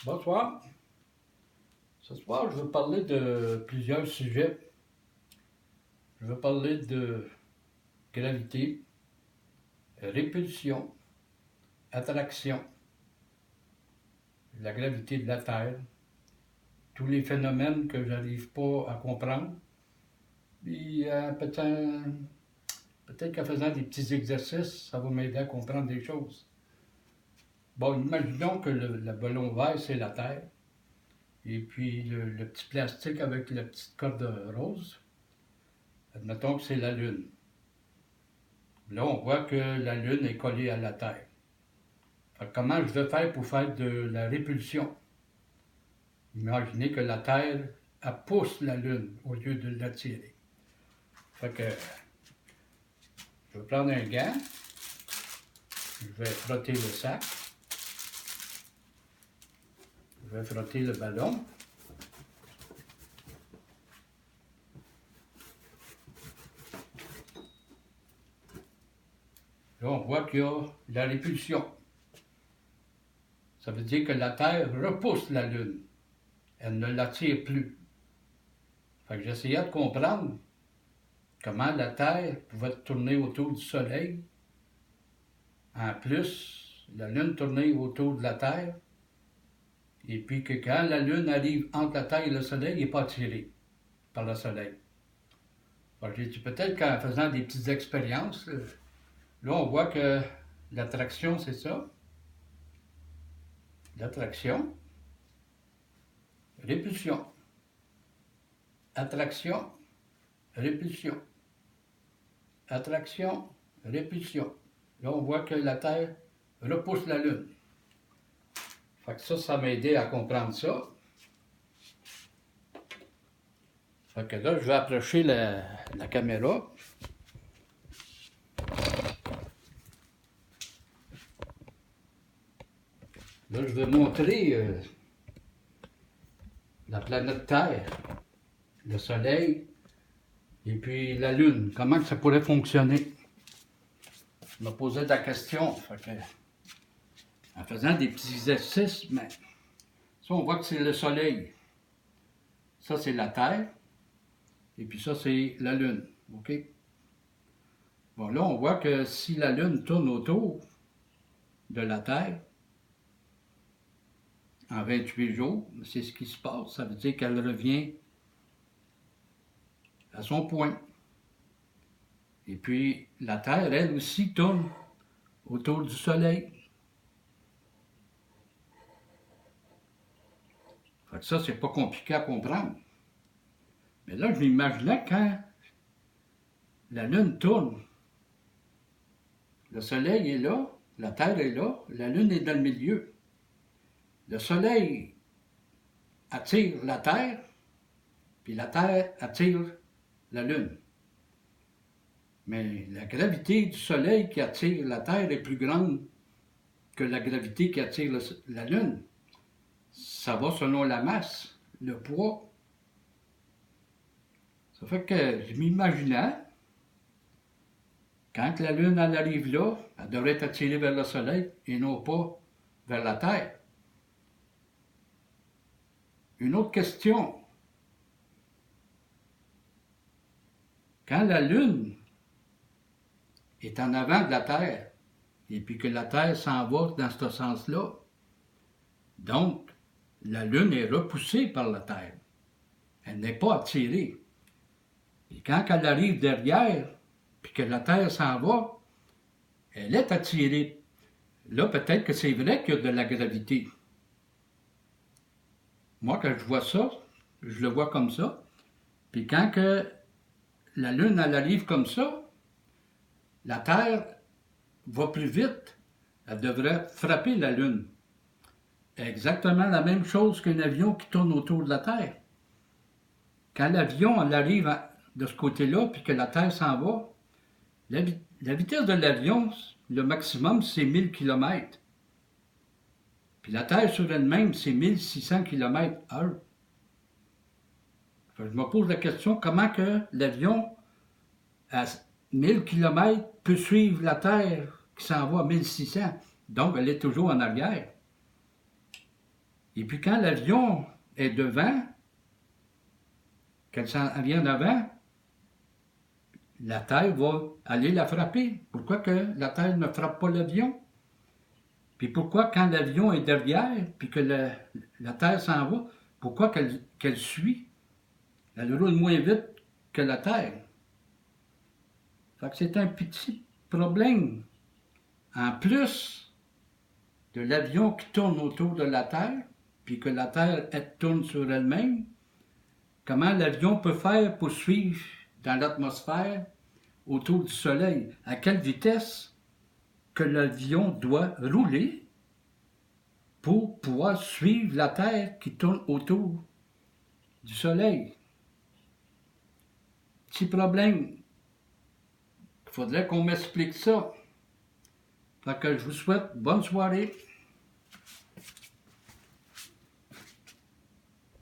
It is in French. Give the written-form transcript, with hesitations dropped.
Bonsoir. Ce soir, je veux parler de plusieurs sujets. Je veux parler de gravité, répulsion, attraction, la gravité de la Terre, tous les phénomènes que j'arrive pas à comprendre. Puis peut-être qu'en faisant des petits exercices, ça va m'aider à comprendre des choses. Bon, imaginons que le ballon vert, c'est la Terre. Et puis le petit plastique avec la petite corde rose, admettons que c'est la Lune. Là, on voit que la Lune est collée à la Terre. Fait que comment je vais faire pour faire de la répulsion? Imaginez que la Terre, elle pousse la Lune au lieu de l'attirer. Fait que je vais prendre un gant, je vais frotter le sac, je vais frotter le ballon. Là, on voit qu'il y a la répulsion. Ça veut dire que la Terre repousse la Lune. Elle ne l'attire plus. Fait que j'essayais de comprendre comment la Terre pouvait tourner autour du Soleil. En plus, la Lune tournait autour de la Terre. Et puis que quand la Lune arrive entre la Terre et le Soleil, il n'est pas attiré par le Soleil. Fait que j'ai dit peut-être qu'en faisant des petites expériences, là on voit que l'attraction c'est ça. L'attraction, répulsion. Attraction, répulsion. Attraction, répulsion. Là, on voit que la Terre repousse la Lune. Fait que ça m'a aidé à comprendre ça. Fait que là, je vais approcher la caméra. Là, je vais montrer la planète Terre, le Soleil, et puis la Lune. Comment que ça pourrait fonctionner? Je me posais la question. Fait que, en faisant des petits exercices, mais ça, on voit que c'est le Soleil. Ça, c'est la Terre. Et puis ça, c'est la Lune. OK? Bon, là, on voit que si la Lune tourne autour de la Terre, en 28 jours, c'est ce qui se passe. Ça veut dire qu'elle revient à son point. Et puis, la Terre, elle aussi, tourne autour du Soleil. Fait que ça, c'est pas compliqué à comprendre. Mais là, je m'imaginais quand la Lune tourne. Le Soleil est là, la Terre est là, la Lune est dans le milieu. Le Soleil attire la Terre, puis la Terre attire la Lune. Mais la gravité du Soleil qui attire la Terre est plus grande que la gravité qui attire la Lune. Ça va selon la masse, le poids. Ça fait que je m'imaginais, quand la Lune elle arrive là, elle devrait être attirée vers le Soleil et non pas vers la Terre. Une autre question. Quand la Lune est en avant de la Terre, et puis que la Terre s'en va dans ce sens-là, donc la Lune est repoussée par la Terre. Elle n'est pas attirée. Et quand elle arrive derrière, puis que la Terre s'en va, elle est attirée. Là, peut-être que c'est vrai qu'il y a de la gravité. Moi, quand je vois ça, je le vois comme ça. Puis quand que la Lune, elle arrive comme ça, la Terre va plus vite. Elle devrait frapper la Lune. Exactement la même chose qu'un avion qui tourne autour de la Terre. Quand l'avion arrive de ce côté-là, puis que la Terre s'en va, la vitesse de l'avion, le maximum, c'est 1000 km. Puis la Terre sur elle-même, c'est 1600 km/h. Je me pose la question, comment que l'avion, à 1000 km, peut suivre la Terre qui s'en va à 1600? Donc, elle est toujours en arrière. Et puis quand l'avion est devant, qu'elle s'en vient en avant, la Terre va aller la frapper. Pourquoi que la Terre ne frappe pas l'avion? Puis pourquoi quand l'avion est derrière, puis que la Terre s'en va, pourquoi qu'elle suit? Elle roule moins vite que la Terre. Fait que c'est un petit problème. En plus de l'avion qui tourne autour de la Terre, puis que la Terre, elle tourne sur elle-même, comment l'avion peut faire pour suivre dans l'atmosphère autour du Soleil? À quelle vitesse que l'avion doit rouler pour pouvoir suivre la Terre qui tourne autour du Soleil? Petit problème. Il faudrait qu'on m'explique ça. Fait que je vous souhaite bonne soirée.